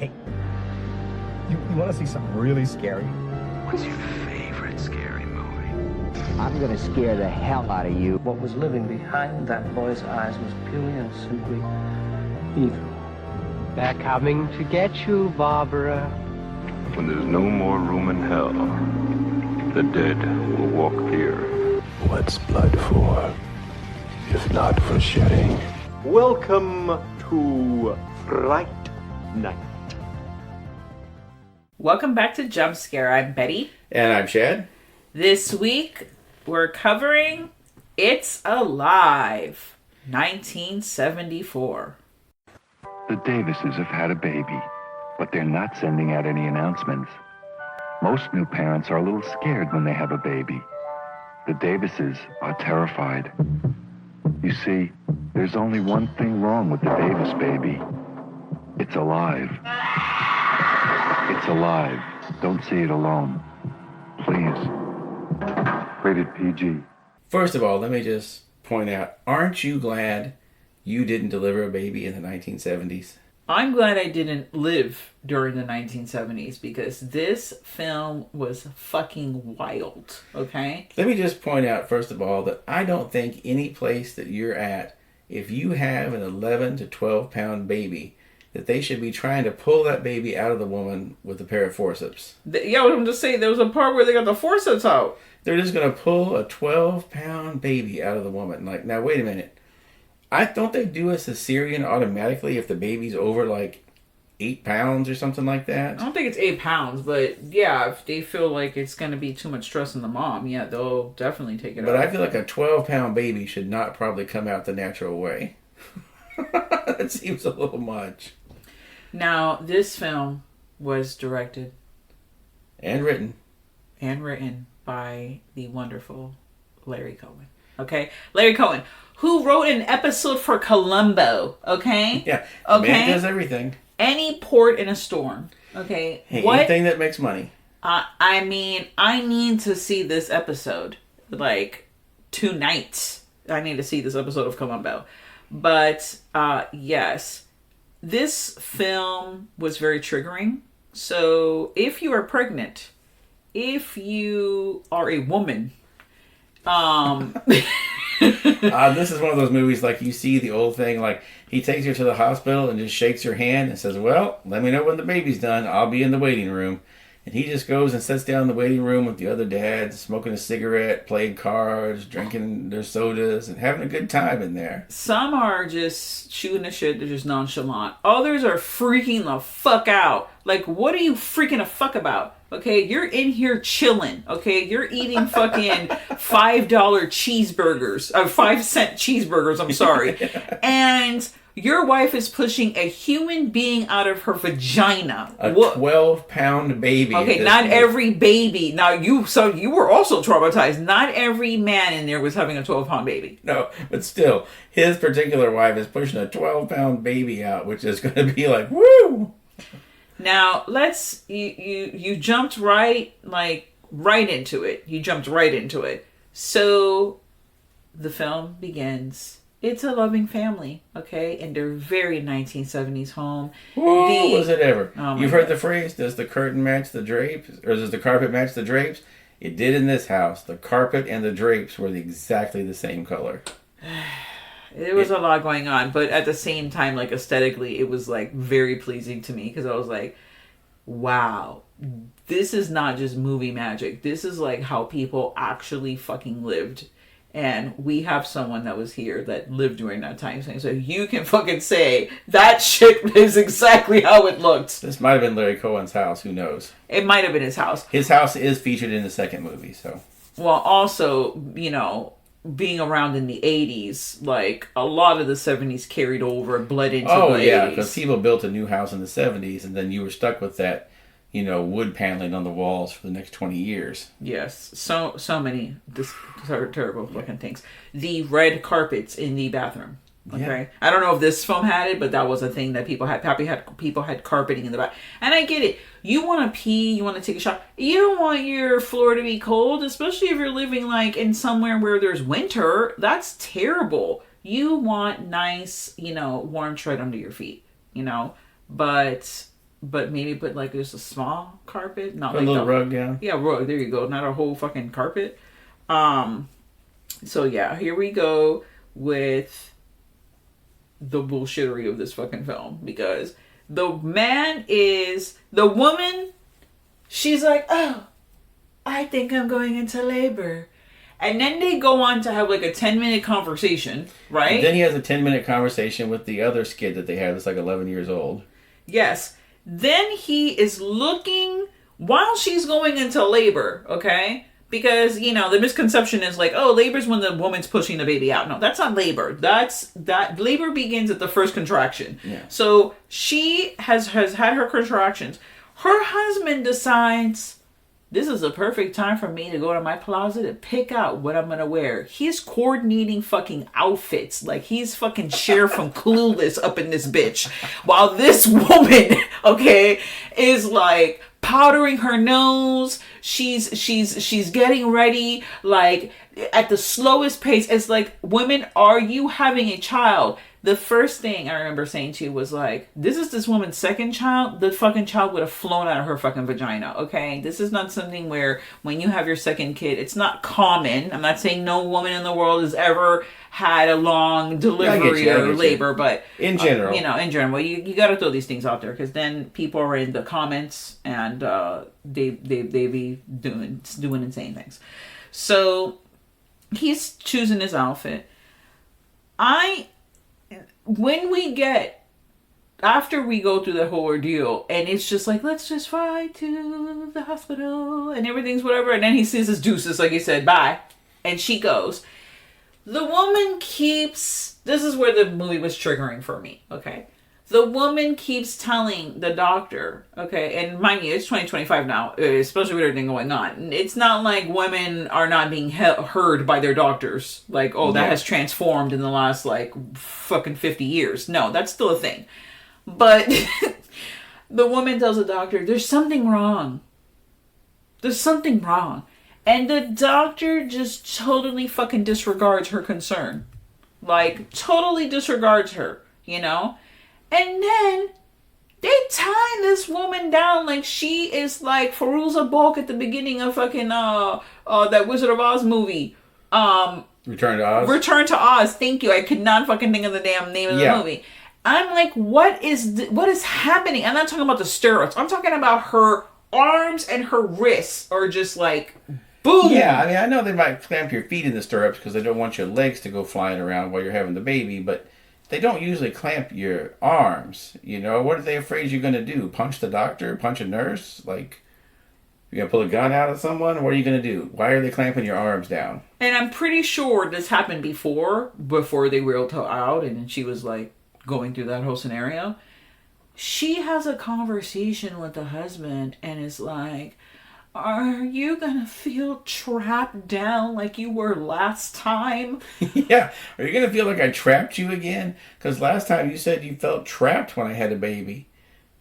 Hey, you want to see something really scary? What's your favorite scary movie? I'm gonna scare the hell out of you. What was living behind that boy's eyes was purely and simply evil. They're coming to get you, Barbara. When there's no more room in hell, the dead will walk here. What's blood for, if not for shedding? Welcome to Fright Night. Welcome back to Jump Scare. I'm Betty. And I'm Chad. This week, we're covering It's Alive, 1974. The Davises have had a baby, but they're not sending out any announcements. Most new parents are a little scared when they have a baby. The Davises are terrified. You see, there's only one thing wrong with the Davis baby. It's alive. It's alive. Don't see it alone. Please. Rated PG. First of all, let me just point out, aren't you glad you didn't deliver a baby in the 1970s? I'm glad I didn't live during the 1970s because this film was fucking wild, okay? Let me just point out, first of all, that I don't think any place that you're at, if you have an 11 to 12 pound baby, that they should be trying to pull that baby out of the woman with a pair of forceps. Yeah, I'm just saying, there was a part where they got the forceps out. They're just going to pull a 12 pound baby out of the woman. Like, now wait a minute. Don't they do a cesarean automatically if the baby's over like 8 pounds or something like that? I don't think it's 8 pounds, but yeah, if they feel like it's going to be too much stress on the mom, yeah, they'll definitely take it out. But I feel like a 12 pound baby should not probably come out the natural way. That seems a little much. Now, this film was directed and written by the wonderful Larry Cohen. Okay? Larry Cohen, who wrote an episode for Columbo. Okay? Yeah. Okay? Man does everything. Any port in a storm. Okay? Hey, anything that makes money. I mean, I need to see this episode. Like, 2 nights. I need to see this episode of Columbo. But, yes. This film was very triggering. So, if you are pregnant, if you are a woman, this is one of those movies like you see the old thing, like he takes her to the hospital and just shakes her hand and says, well, let me know when the baby's done. I'll be in the waiting room. And he just goes and sits down in the waiting room with the other dads, smoking a cigarette, playing cards, drinking their sodas, and having a good time in there. Some are just shooting the shit. They're just nonchalant. Others are freaking the fuck out. Like, what are you freaking the fuck about? Okay, you're in here chilling. Okay, you're eating fucking $5 cheeseburgers, 5-cent cheeseburgers. I'm sorry, and your wife is pushing a human being out of her vagina. A 12-pound baby. Okay, not every baby. Now you were also traumatized. Not every man in there was having a 12-pound baby. No, but still, his particular wife is pushing a 12-pound baby out, which is going to be like, woo! Now, you jumped right into it. You jumped right into it. So, the film begins. It's a loving family, okay? And they're very 1970s home. Whoa, was it ever? Oh You've heard the phrase, does the curtain match the drapes? Or does the carpet match the drapes? It did in this house. The carpet and the drapes were exactly the same color. There was a lot going on, but at the same time, like, aesthetically, it was, like, very pleasing to me, because I was like, wow, this is not just movie magic. This is, like, how people actually fucking lived. And we have someone that was here that lived during that time. So you can fucking say, that shit is exactly how it looked. This might have been Larry Cohen's house, who knows? It might have been his house. His house is featured in the second movie, so. Well, also, you know, being around in the 80s, like, a lot of the 70s carried over and bled into the 80s. Oh, yeah, because people built a new house in the 70s, and then you were stuck with that, you know, wood paneling on the walls for the next 20 years. Yes, so many terrible fucking things. The red carpets in the bathroom. Okay, yeah. I don't know if this film had it, but that was a thing that people had. People had carpeting in the back, and I get it. You want to pee, you want to take a shower. You don't want your floor to be cold, especially if you're living like in somewhere where there's winter. That's terrible. You want nice, warm tread under your feet, But but maybe put like just a small carpet, not Put like a little rug down. Yeah, rug. There you go. Not a whole fucking carpet. So yeah, here we go with the bullshittery of this fucking film, because the woman, she's like, oh, I think I'm going into labor. And then they go on to have like a 10-minute conversation, right? And then he has a 10-minute conversation with the other skid that they had that's like 11 years old. Yes. Then he is looking while she's going into labor, okay? Because, you know, the misconception is like, oh, labor is when the woman's pushing the baby out. No, that's not labor. That labor begins at the first contraction. Yeah. So she has had her contractions. Her husband decides, this is a perfect time for me to go to my closet and pick out what I'm going to wear. He's coordinating fucking outfits. Like he's fucking Cher from Clueless up in this bitch. While this woman, okay, is like powdering her nose. She's getting ready like at the slowest pace. It's like, women, are you having a child? The first thing I remember saying to you was like, this is this woman's second child. The fucking child would have flown out of her fucking vagina, okay? This is not something where when you have your second kid, it's not common. I'm not saying no woman in the world has ever had a long delivery or labor, but in general, in general, you got to throw these things out there, because then people are in the comments and they be doing insane things. So he's choosing his outfit. After we go through the whole ordeal, and it's just like, let's just fly to the hospital and everything's whatever, and then he sees his deuces, like he said, bye, and she goes. The woman keeps, this is where the movie was triggering for me, okay? The woman keeps telling the doctor, okay, and mind you, it's 2025 now, especially with everything going on. It's not like women are not being heard by their doctors. Like, oh, that has transformed in the last, like, fucking 50 years. No, that's still a thing. But the woman tells the doctor, there's something wrong. There's something wrong. And the doctor just totally fucking disregards her concern. Like, totally disregards her, you know? And then they tie this woman down like she is like Fairuza Balk at the beginning of fucking that Wizard of Oz movie. Return to Oz? Return to Oz. Thank you. I could not fucking think of the damn name of the movie. I'm like, what is happening? I'm not talking about the stirrups. I'm talking about her arms and her wrists are just like, boom. Yeah, I mean, I know they might clamp your feet in the stirrups because they don't want your legs to go flying around while you're having the baby, but they don't usually clamp your arms. You know, what are they afraid you're going to do? Punch the doctor? Punch a nurse? Like, you're going to pull a gun out at someone? What are you going to do? Why are they clamping your arms down? And I'm pretty sure this happened before they wheeled her out and she was like going through that whole scenario. She has a conversation with the husband and is like, are you gonna feel trapped down like you were last time? Yeah. Are you gonna feel like I trapped you again? Because last time you said you felt trapped when I had a baby.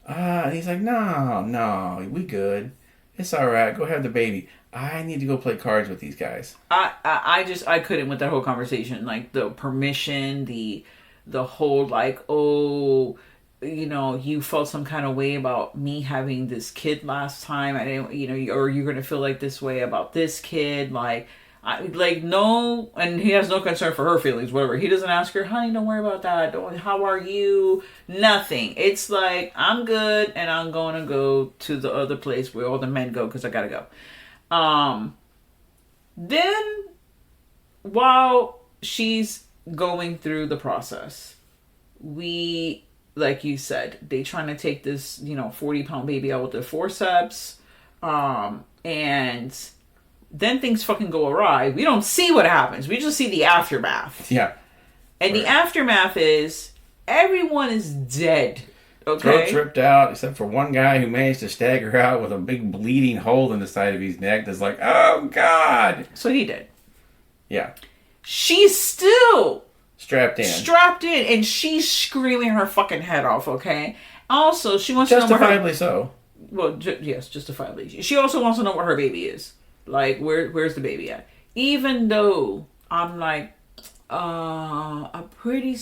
And he's like, no, we good. It's all right. Go have the baby. I need to go play cards with these guys. I couldn't with that whole conversation. Like the permission, the whole like, oh, you know, you felt some kind of way about me having this kid last time. I didn't, you know, or you're going to feel like this way about this kid. Like, no, and he has no concern for her feelings, whatever. He doesn't ask her, honey, don't worry about that. How are you? Nothing. It's like, I'm good and I'm going to go to the other place where all the men go because I got to go. Then while she's going through the process, like you said, they trying to take this, 40-pound baby out with their forceps. And then things fucking go awry. We don't see what happens. We just see the aftermath. Yeah. And the aftermath is everyone is dead. Okay. Throat ripped out, except for one guy who managed to stagger out with a big bleeding hole in the side of his neck that's like, oh, God. So he did. Yeah. She's still strapped in, and she's screaming her fucking head off, okay? Also, she wants justifiably to know Well, yes, justifiably. She also wants to know where her baby is. Like, where's the baby at? Even though I'm like, I'm pretty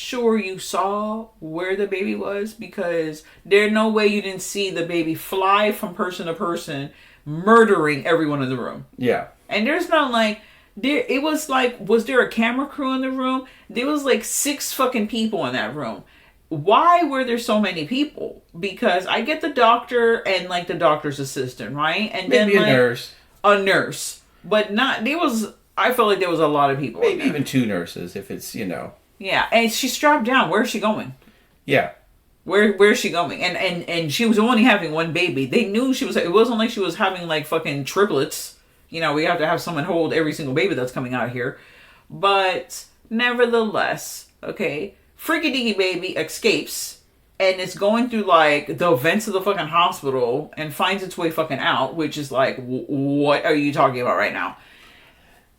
sure you saw where the baby was, because there's no way you didn't see the baby fly from person to person, murdering everyone in the room. Yeah. And there's not like, it was like, was there a camera crew in the room? There was like 6 fucking people in that room. Why were there so many people? Because I get the doctor and like the doctor's assistant, right? And maybe then a nurse. A nurse. But not, I felt like there was a lot of people. Maybe even 2 nurses if it's, Yeah, and she's strapped down. Where's she going? Yeah. Where's she going? And she was only having one baby. They knew it wasn't like she was having like fucking triplets. We have to have someone hold every single baby that's coming out of here. But nevertheless, okay, freaky deaky baby escapes and it's going through like the vents of the fucking hospital and finds its way fucking out, which is like, what are you talking about right now?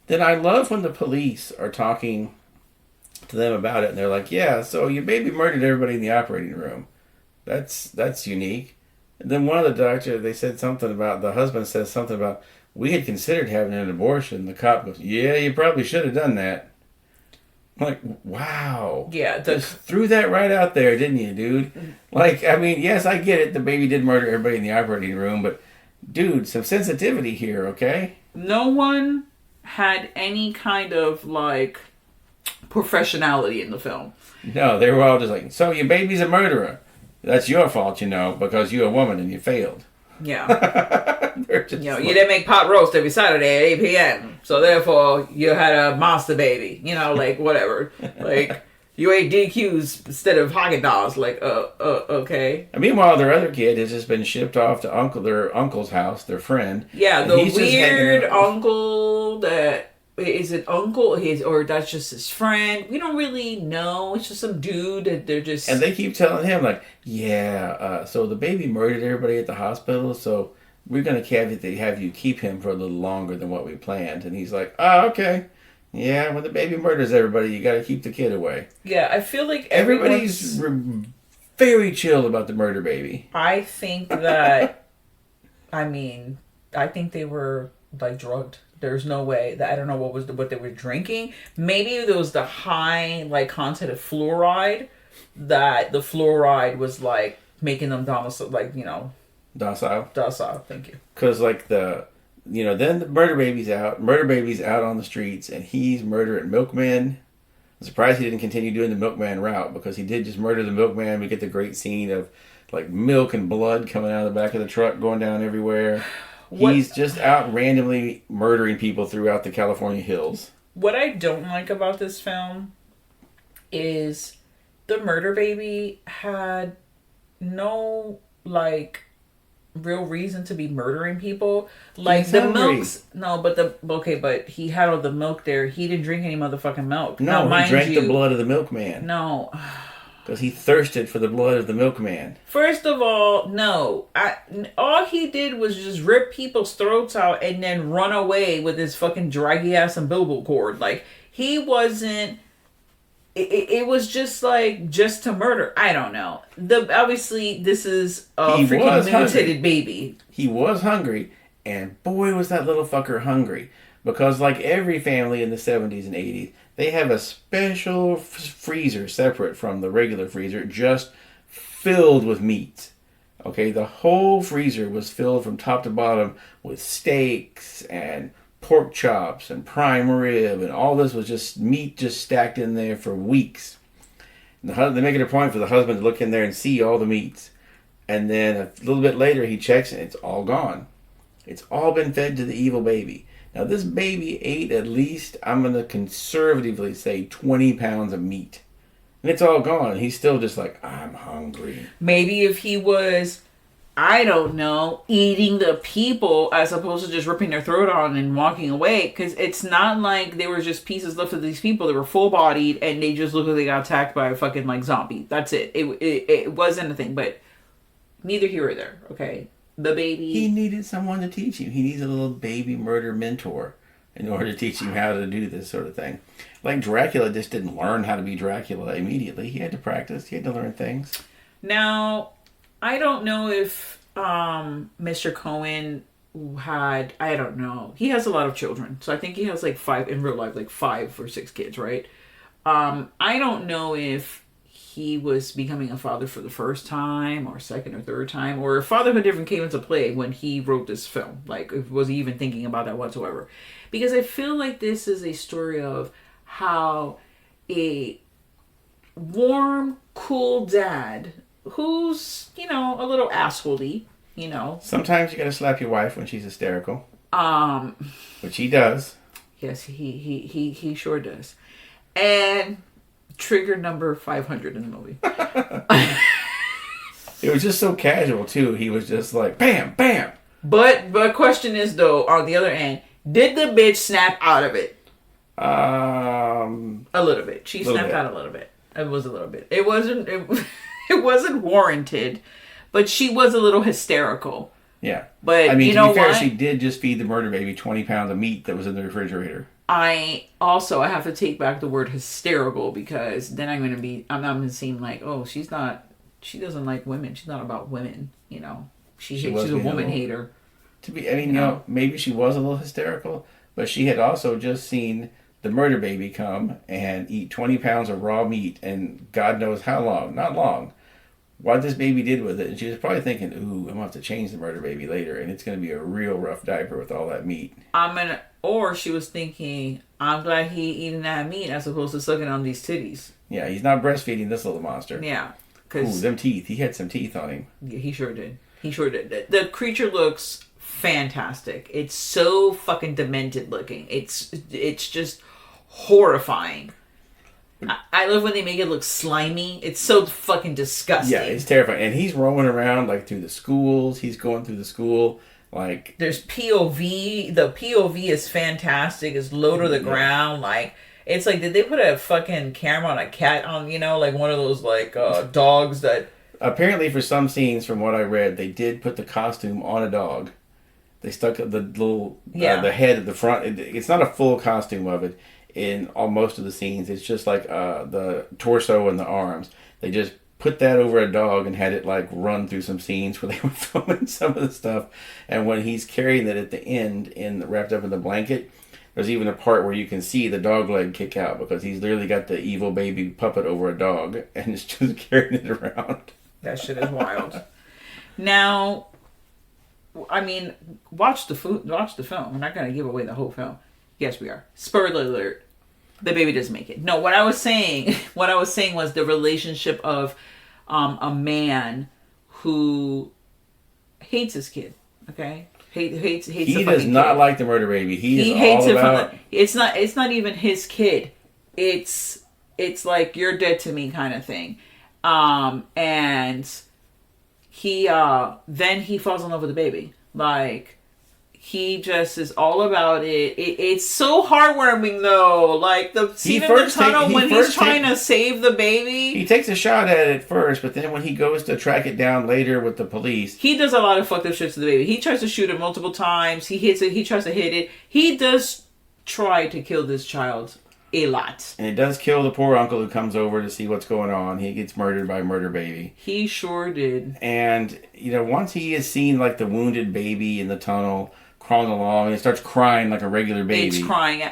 Then I love when the police are talking to them about it and they're like, yeah, so your baby murdered everybody in the operating room. That's unique. And then one of the doctors, they said something about, the husband says something about, we had considered having an abortion. The cop goes, yeah, you probably should have done that. I'm like, wow. Yeah. Just threw that right out there, didn't you, dude? Like, I mean, yes, I get it. The baby did murder everybody in the operating room, but dude, some sensitivity here, okay? No one had any kind of like professionality in the film. No, they were all just like, so your baby's a murderer. That's your fault, because you're a woman and you failed. Yeah. You you didn't make pot roast every Saturday at 8 p.m. So therefore, you had a monster baby. Like whatever. Like you ate DQs instead of Haagen-Dazs. Like, okay. And meanwhile, their other kid has just been shipped off to their uncle's house, their friend. Yeah, the weird uncle that is it uncle or that's just his friend. We don't really know. It's just some dude that they're just. And they keep telling him like, yeah. So the baby murdered everybody at the hospital. So we're gonna have you keep him for a little longer than what we planned. And he's like, oh, okay. Yeah, when the baby murders everybody, you got to keep the kid away. Yeah, I feel like everybody's very chill about the murder baby. I think that, I think they were like drugged. There's no way that I don't know what they were drinking. Maybe there was the high like content of fluoride, that the fluoride was like making them docile. Docile. Thank you. Because like then the murder baby's out on the streets, and he's murdering milkmen. I'm surprised he didn't continue doing the milkman route, because he did just murder the milkman. We get the great scene of like milk and blood coming out of the back of the truck, going down everywhere. He's just out randomly murdering people throughout the California hills. What I don't like about this film is the murder baby had no like real reason to be murdering people. Like He's the hungry. milk's but he had all the milk there. He didn't drink any motherfucking milk. No, now, he drank the blood of the milkman. No. Because he thirsted for the blood of the milkman. First of all, no. All he did was just rip people's throats out and then run away with his fucking draggy ass umbilical cord. Like, he wasn't... It was just like, just to murder. I don't know. Obviously, this is a freaking mutated baby. He was hungry, and boy was that little fucker hungry. Because like every family in the 70s and 80s, they have a special freezer separate from the regular freezer, just filled with meat. Okay, the whole freezer was filled from top to bottom with steaks and pork chops and prime rib, and all this was just meat just stacked in there for weeks. And they make it a point for the husband to look in there and see all the meats. And then a little bit later he checks and it's all gone. It's all been fed to the evil baby. Now this baby ate at least, I'm going to conservatively say, 20 pounds of meat. And it's all gone. He's still just like, I'm hungry. Maybe if he was, I don't know, eating the people as opposed to just ripping their throat on and walking away. Because it's not like there were just pieces left of these people that were full-bodied and they just looked like they got attacked by a fucking like zombie. That's it. It wasn't anything, but neither here or there, okay? The baby... He needed someone to teach him. He needs a little baby murder mentor in order to teach him how to do this sort of thing. Like Dracula just didn't learn how to be Dracula immediately. He had to practice. He had to learn things. Now, I don't know if Mr. Cohen had... I don't know. He has a lot of children. So I think he has like 5 in real life, like 5 or 6 kids, right? I don't know if he was becoming a father for the first time or second or third time, or if fatherhood even came into play when he wrote this film. Like, was he even thinking about that whatsoever? Because I feel like this is a story of how a warm, cool dad who's, a little assholey, Sometimes you gotta slap your wife when she's hysterical. Which he does. Yes, he sure does. And trigger number 500 in the movie. It was just so casual too. He was just like bam, bam. But question is though, on the other end, did the bitch snap out of it? A little bit. She snapped out a little bit. It was a little bit. It wasn't. It wasn't warranted, but she was a little hysterical. Yeah. But I mean, to be fair, what? she did just feed the murder baby 20 pounds of meat that was in the refrigerator. I have to take back the word hysterical, because then I'm going to seem like, oh, she doesn't like women. She's not about women, She's a woman hater. Maybe she was a little hysterical, but she had also just seen the murder baby come and eat 20 pounds of raw meat, and God knows how long, not long, what this baby did with it. And she was probably thinking, ooh, I'm going to have to change the murder baby later, and it's going to be a real rough diaper with all that meat. Or she was thinking, I'm glad he eating that meat as opposed to sucking on these titties. Yeah, he's not breastfeeding this little monster. Yeah. Ooh, them teeth. He had some teeth on him. Yeah, he sure did. The creature looks fantastic. It's so fucking demented looking. It's just horrifying. I love when they make it look slimy. It's so fucking disgusting. Yeah, it's terrifying. And he's roaming around like through the schools. He's going through the school. Like, there's POV. The POV is fantastic. It's low to the ground. Like, it's like, did they put a fucking camera on a cat on, like one of those like dogs that... Apparently for some scenes, from what I read, they did put the costume on a dog. They stuck the little, the head at the front. It's not a full costume of it in most of the scenes. It's just like the torso and the arms. They just put that over a dog and had it like run through some scenes where they were filming some of the stuff. And when he's carrying it at the end, wrapped up in the blanket, there's even a part where you can see the dog leg kick out, because he's literally got the evil baby puppet over a dog and is just carrying it around. That shit is wild. Now, I mean, watch the film. We're not going to give away the whole film. Yes, we are. Spoiler alert. The baby doesn't make it. No, what I was saying was the relationship of a man who hates his kid. Okay, hates. He does not like the murder baby. He hates all it about... It's not even his kid. It's like, you're dead to me kind of thing. And he then he falls in love with the baby. Like, he just is all about it. It's so heartwarming though. Like the scene in the tunnel when he's trying to save the baby. He takes a shot at it first, but then when he goes to track it down later with the police, he does a lot of fucked up shit to the baby. He tries to shoot it multiple times. He hits it. He tries to hit it. He does try to kill this child a lot. And it does kill the poor uncle who comes over to see what's going on. He gets murdered by murder baby. He sure did. And, once he has seen, like, the wounded baby in the tunnel crawling along, and it starts crying like a regular baby. It's crying.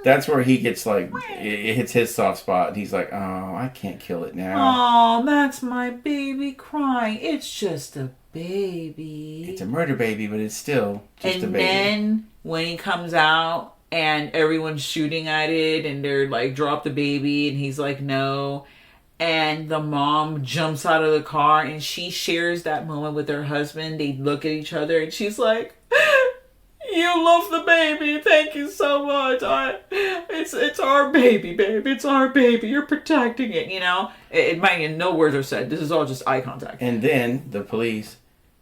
That's where he gets, like, it hits his soft spot. And he's like, oh, I can't kill it now. Oh, that's my baby crying. It's just a baby. It's a murder baby, but it's still just a baby. And then, when he comes out, and everyone's shooting at it, and they're like, drop the baby, and he's like, no. And the mom jumps out of the car, and she shares that moment with her husband. They look at each other, and she's like, you love the baby. Thank you so much. It's our baby, babe. It's our baby. You're protecting it, no words are said. This is all just eye contact. And then the police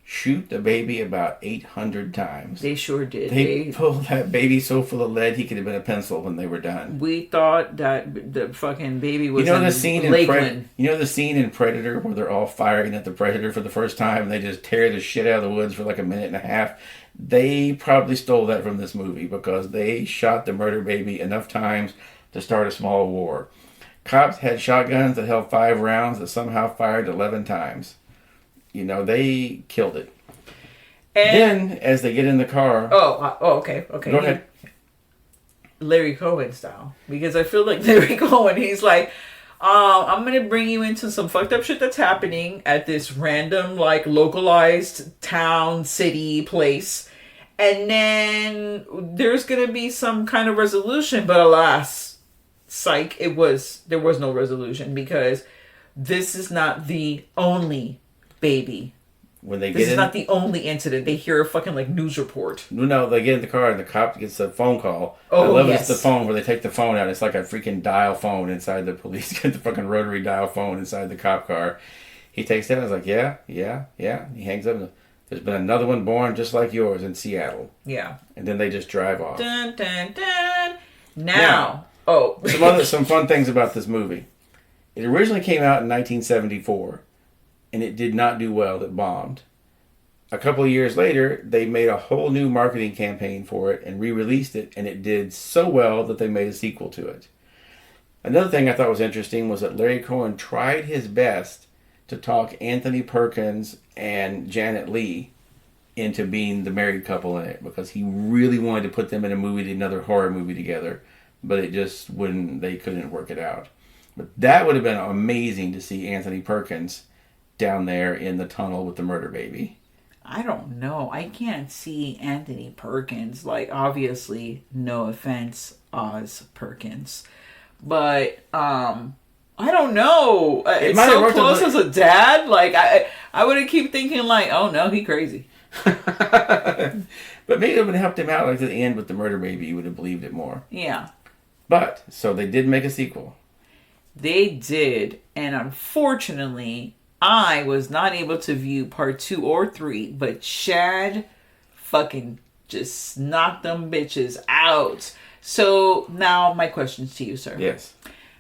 shoot the baby about 800 times. They sure did. They pulled that baby so full of lead he could have been a pencil when they were done. We thought that the fucking baby was the scene in Lakeland. the scene in Predator where they're all firing at the Predator for the first time and they just tear the shit out of the woods for like a minute and a half? They probably stole that from this movie because they shot the murder baby enough times to start a small war. Cops had shotguns that held 5 rounds that somehow fired 11 times. They killed it. And then, as they get in the car... okay. Go ahead. Larry Cohen style, because I feel like Larry Cohen, he's like, I'm gonna bring you into some fucked up shit that's happening at this random, like, localized town, city, place, and then there's gonna be some kind of resolution, but alas, psych, there was no resolution, because this is not the only baby. When they this is not the only incident. They hear a fucking, like, news report. No, they get in the car and the cop gets a phone call. Oh, I love yes. It's the phone where they take the phone out. It's like a freaking dial phone inside the police. Get the fucking rotary dial phone inside the cop car. He takes that and is like, yeah. He hangs up and there's been another one born just like yours in Seattle. Yeah. And then they just drive off. Dun, dun, dun. Now. Oh. Some fun things about this movie. It originally came out in 1974. And it did not do well. It bombed. A couple of years later, they made a whole new marketing campaign for it and re-released it, and it did so well that they made a sequel to it. Another thing I thought was interesting was that Larry Cohen tried his best to talk Anthony Perkins and Janet Leigh into being the married couple in it, because he really wanted to put them in another horror movie together, but it just they couldn't work it out. But that would have been amazing to see Anthony Perkins down there in the tunnel with the murder baby. I don't know. I can't see Anthony Perkins. Like, obviously, no offense, Oz Perkins. But, I don't know. It's so close as a dad. Like, I would keep thinking, like, oh no, he crazy. But maybe it would have helped him out, like, to the end with the murder baby. You would have believed it more. Yeah. But, so they did make a sequel. They did. And unfortunately, I was not able to view part 2 or 3, but Chad fucking just knocked them bitches out. So now my questions to you, sir. Yes.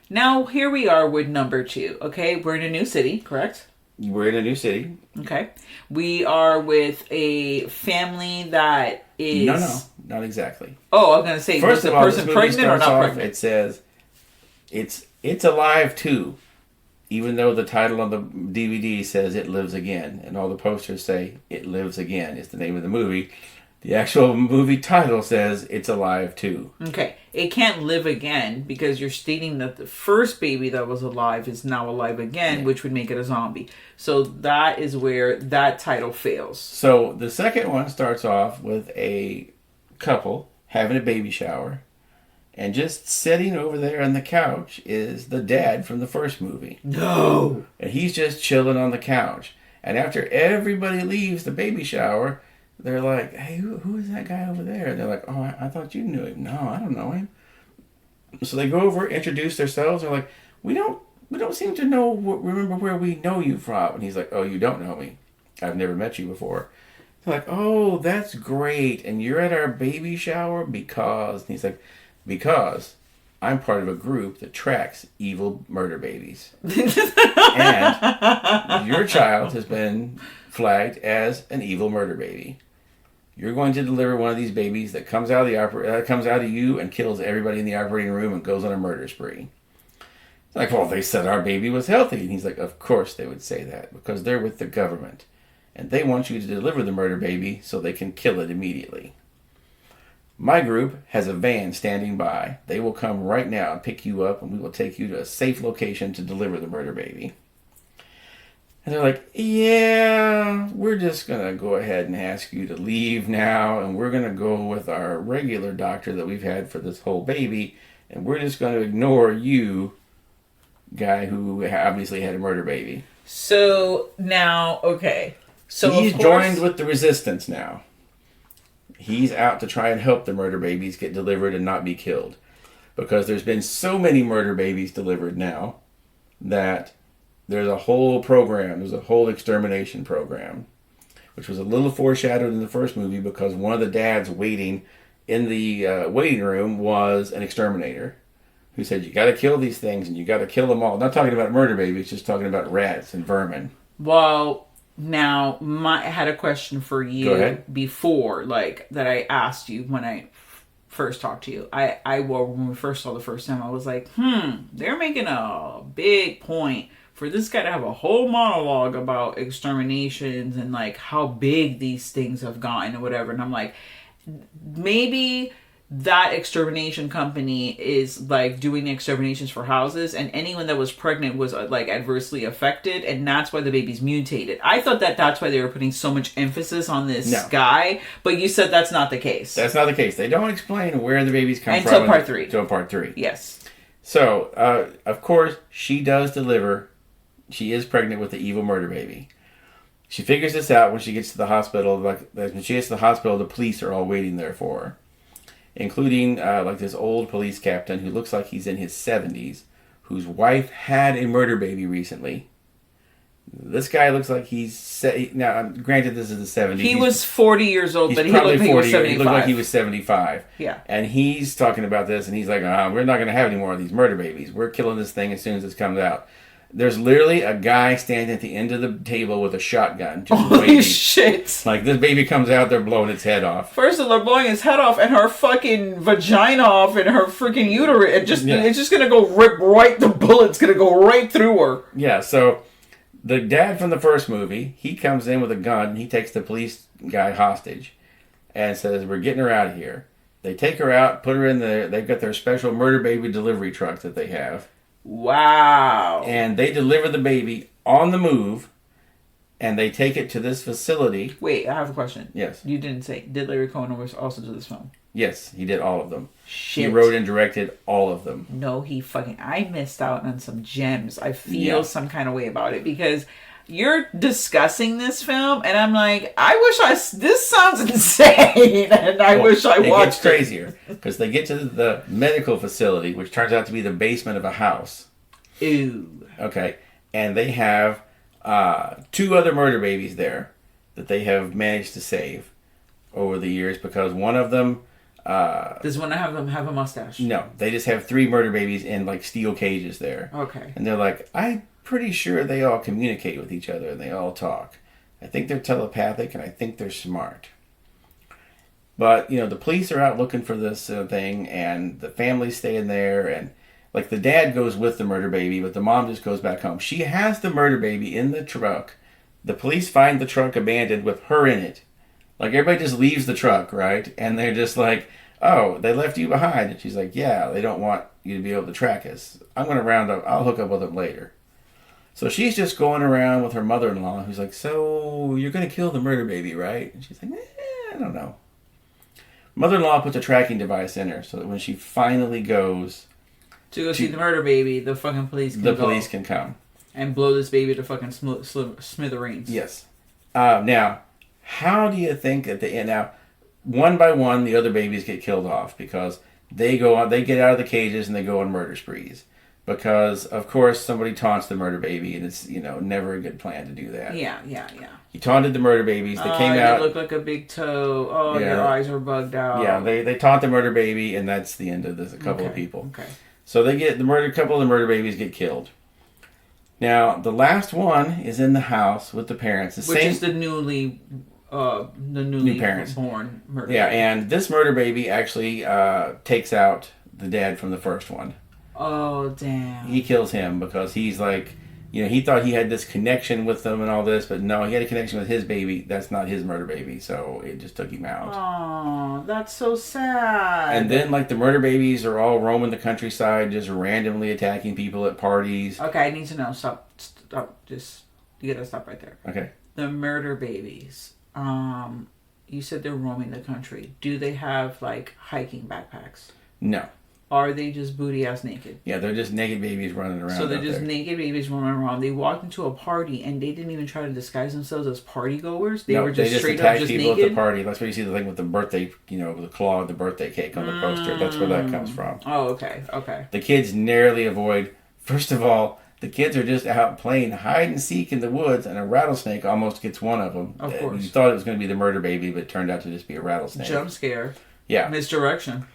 Now here we are with number 2. Okay, we're in a new city, correct? We're in a new city. Okay. We are with a family that is... No, not exactly. Oh, I was going to say, first was the of all, person pregnant or not pregnant? It says, it's alive too. Even though the title on the DVD says It Lives Again, and all the posters say It Lives Again is the name of the movie, the actual movie title says It's Alive Too. Okay. It can't live again because you're stating that the first baby that was alive is now alive again, which would make it a zombie. So that is where that title fails. So the second one starts off with a couple having a baby shower. And just sitting over there on the couch is the dad from the first movie. No! And he's just chilling on the couch. And after everybody leaves the baby shower, they're like, hey, who is that guy over there? And they're like, oh, I thought you knew him. No, I don't know him. So they go over, introduce themselves. They're like, we don't seem to remember where we know you from. And he's like, oh, you don't know me. I've never met you before. They're like, oh, that's great. And you're at our baby shower because... And he's like... Because I'm part of a group that tracks evil murder babies. And your child has been flagged as an evil murder baby. You're going to deliver one of these babies that comes out of you and kills everybody in the operating room and goes on a murder spree. It's like, well, they said our baby was healthy. And he's like, of course they would say that because they're with the government. And they want you to deliver the murder baby so they can kill it immediately. My group has a van standing by. They will come right now and pick you up, and we will take you to a safe location to deliver the murder baby. And they're like, yeah, we're just going to go ahead and ask you to leave now, and we're going to go with our regular doctor that we've had for this whole baby, and we're just going to ignore you, guy who obviously had a murder baby. So now, okay. So he's joined with the resistance now. He's out to try and help the murder babies get delivered and not be killed. Because there's been so many murder babies delivered now that there's a whole program, there's a whole extermination program, which was a little foreshadowed in the first movie because one of the dads waiting in the waiting room was an exterminator who said, you got to kill these things and you got to kill them all. Not talking about murder babies, just talking about rats and vermin. Well... Now, I had a question for you before, like, that I asked you when I first talked to you. When we first saw the first time, I was like, they're making a big point for this guy to have a whole monologue about exterminations and, like, how big these things have gotten or whatever. And I'm like, maybe that extermination company is like doing the exterminations for houses, and anyone that was pregnant was like adversely affected, and that's why the baby's mutated. I thought that that's why they were putting so much emphasis on this guy, but you said that's not the case. That's not the case. They don't explain where the babies come from until part 3. Until part 3. Yes. So, of course, she does deliver. She is pregnant with the evil murder baby. She figures this out when she gets to the hospital. Like when she gets to the hospital, the police are all waiting there for her, including like this old police captain who looks like he's in his 70s, whose wife had a murder baby recently. This guy looks like now. Granted, this is the 70s. He was 40 years old, but he looked like he was 75. He looked like he was 75. Yeah. And he's talking about this, and he's like, we're not going to have any more of these murder babies. We're killing this thing as soon as this comes out. There's literally a guy standing at the end of the table with a shotgun. Just Holy waiting. shit. Like, this baby comes out, they're blowing its head off. First of all, they're blowing his head off and her fucking vagina off and her freaking uterus. It's just going to go the bullet's going to go right through her. Yeah, so the dad from the first movie, he comes in with a gun. He takes the police guy hostage and says, we're getting her out of here. They take her out, put her in they've got their special murder baby delivery truck that they have. Wow. And they deliver the baby on the move, and they take it to this facility. Wait, I have a question. Yes. You didn't say, did Larry Cohen also do this film? Yes, he did all of them. Shit. He wrote and directed all of them. No, I missed out on some gems. I feel some kind of way about it because you're discussing this film, and I'm like, this sounds insane, and I wish I watched it. It gets crazier, because they get to the medical facility, which turns out to be the basement of a house. Ooh. Okay, and they have 2 other murder babies there that they have managed to save over the years, because one of them... does one of them have a mustache? No, they just have 3 murder babies in like steel cages there. Okay. And they're like, I'm pretty sure they all communicate with each other and they all talk. I think they're telepathic and I think they're smart. But, the police are out looking for this thing, and the family's staying there, and like the dad goes with the murder baby, but the mom just goes back home. She has the murder baby in the truck. The police find the truck abandoned with her in it. Like, everybody just leaves the truck, right? And they're just like, oh, they left you behind. And she's like, yeah, they don't want you to be able to track us. I'm going to I'll hook up with them later. So she's just going around with her mother-in-law, who's like, so you're going to kill the murder baby, right? And she's like, I don't know. Mother-in-law puts a tracking device in her so that when she finally goes... to go see the murder baby, the fucking police can come. And blow this baby to fucking smithereens. Yes. Now, how do you think at the end... Now, one by one, the other babies get killed off because they get out of the cages and they go on murder sprees. Because, of course, somebody taunts the murder baby, and it's, never a good plan to do that. Yeah. He taunted the murder babies. They came out. You look like a big toe. Oh, your eyes are bugged out. Yeah, they taunt the murder baby, and that's the end of this. A couple of people. Okay. So they get a couple of the murder babies get killed. Now, the last one is in the house with the parents. Which is the newly parents. Born murder baby. Yeah, and this murder baby actually takes out the dad from the first one. Oh, damn. He kills him because he's like, he thought he had this connection with them and all this, but no, he had a connection with his baby. That's not his murder baby, so it just took him out. Oh, that's so sad. And then, like, the murder babies are all roaming the countryside, just randomly attacking people at parties. Okay, I need to know. Stop. You gotta stop right there. Okay. The murder babies. You said they're roaming the country. Do they have, like, hiking backpacks? No. Are they just booty ass naked? Yeah, they're just naked babies running around. So they're just naked babies running around. They walked into a party and they didn't even try to disguise themselves as party goers. They were just straight up just people naked. At the party. That's where you see the thing with the birthday, with the claw of the birthday cake on the poster. That's where that comes from. Oh, okay. The kids narrowly avoid. First of all, the kids are just out playing hide and seek in the woods, and a rattlesnake almost gets one of them. Of course. You thought it was going to be the murder baby, but it turned out to just be a rattlesnake. Jump scare. Yeah. Misdirection.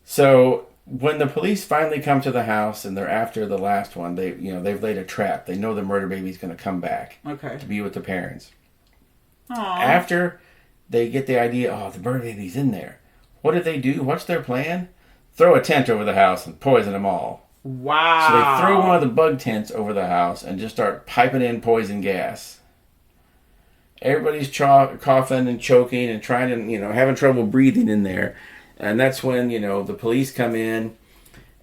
So when the police finally come to the house and they're after the last one, they've laid a trap. They know the murder baby's going to come back. Okay. To be with the parents. Aww. After they get the idea, the murder baby's in there. What do? What's their plan? Throw a tent over the house and poison them all. Wow. So they throw one of the bug tents over the house and just start piping in poison gas. Everybody's coughing and choking and trying to, having trouble breathing in there. And that's when, the police come in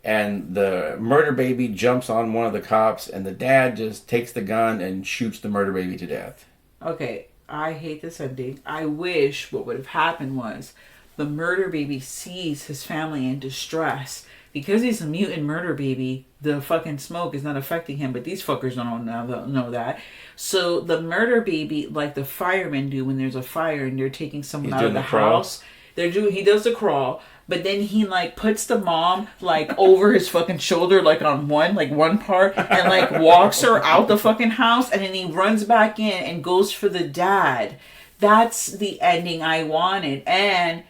and the murder baby jumps on one of the cops and the dad just takes the gun and shoots the murder baby to death. Okay, I hate this ending. I wish what would have happened was the murder baby sees his family in distress. Because he's a mutant murder baby, the fucking smoke is not affecting him, but these fuckers don't know that. So the murder baby, like the firemen do when there's a fire and they're taking someone out of the house, he does the crawl, but then he like puts the mom like over his fucking shoulder, like on one part, and like walks her out the fucking house, and then he runs back in and goes for the dad. That's the ending I wanted, and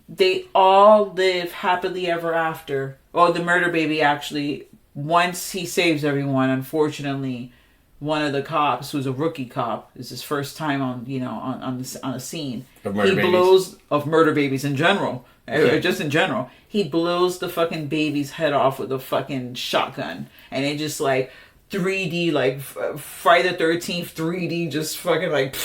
they all live happily ever after. Oh, the murder baby actually, once he saves everyone, unfortunately, one of the cops, who's a rookie cop, is his first time on the scene. Of murder babies in general, or just in general. He blows the fucking baby's head off with a fucking shotgun, and it just like 3D, like Friday the 13th 3D, just fucking like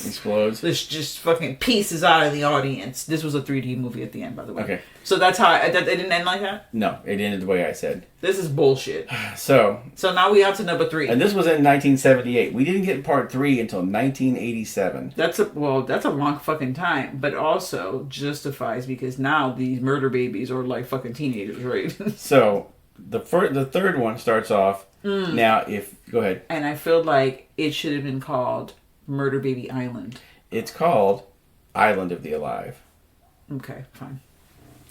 explodes. This just fucking pieces out of the audience. This was a 3D movie at the end, by the way. Okay. So that's how it didn't end like that? No, it ended the way I said. This is bullshit. So now we have to number 3. And this was in 1978. We didn't get part 3 until 1987. That's a long fucking time, but also justifies because now these murder babies are like fucking teenagers, right? So the third one starts off. Now, go ahead. And I feel like it should have been called Murder Baby Island. It's called Island of the Alive. Okay, fine.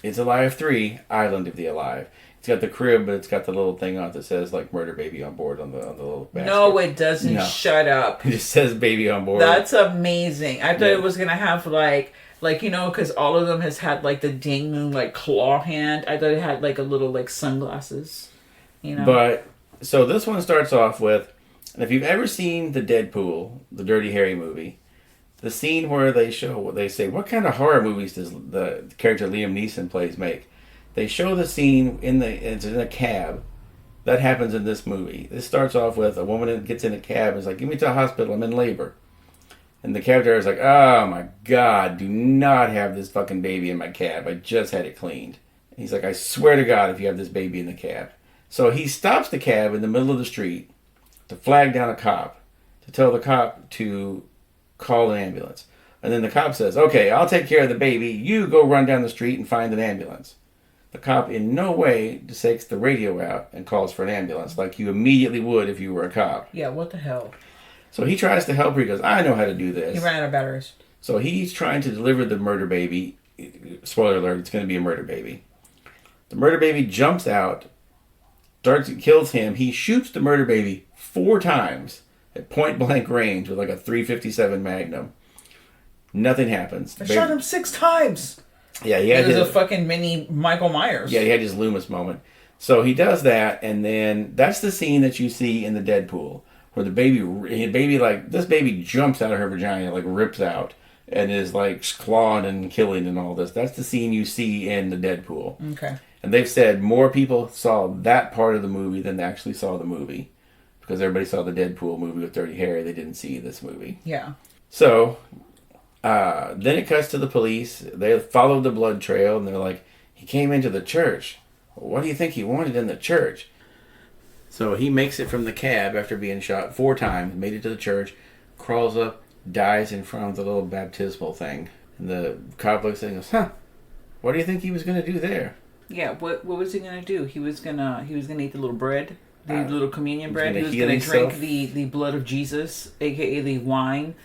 It's Alive 3, Island of the Alive. It's got the crib, but it's got the little thing on it that says like Murder Baby on board on the little basket. No, it doesn't. No. Shut up. It just says baby on board. That's amazing. I thought it was gonna have like because all of them has had like the ding like claw hand. I thought it had like a little like sunglasses. But so this one starts off with, and if you've ever seen the Deadpool, the Dirty Harry movie, the scene where they say, what kind of horror movies does the character Liam Neeson plays make? They show the scene it's in a cab. That happens in this movie. This starts off with a woman that gets in a cab and is like, get me to the hospital, I'm in labor. And the cab driver is like, oh my God, do not have this fucking baby in my cab. I just had it cleaned. And he's like, I swear to God if you have this baby in the cab. So he stops the cab in the middle of the street to flag down a cop, to tell the cop to call an ambulance. And then the cop says, okay, I'll take care of the baby. You go run down the street and find an ambulance. The cop in no way takes the radio out and calls for an ambulance like you immediately would if you were a cop. Yeah, what the hell? So he tries to help her. He goes, I know how to do this. He ran out of batteries. So he's trying to deliver the murder baby. Spoiler alert, it's going to be a murder baby. The murder baby jumps out, kills him. He shoots the murder baby 4 times at point blank range with like a .357 Magnum. Nothing happens. I shot him 6 times. Yeah, he had a fucking mini Michael Myers. Yeah, he had his Loomis moment. So he does that, and then that's the scene that you see in the Deadpool, where the this baby jumps out of her vagina, like rips out, and is like clawing and killing and all this. That's the scene you see in the Deadpool. Okay. And they've said more people saw that part of the movie than they actually saw the movie. Because everybody saw the Deadpool movie with Dirty Harry. They didn't see this movie. Yeah. So, then it cuts to the police. They followed the blood trail, and they're like, he came into the church. What do you think he wanted in the church? So he makes it from the cab after being shot 4 times, made it to the church, crawls up, dies in front of the little baptismal thing. And the cop looks at him and goes, what do you think he was going to do there? Yeah, what was he gonna do? He was gonna eat the little bread, the little communion bread. He was gonna drink the blood of Jesus, aka the wine.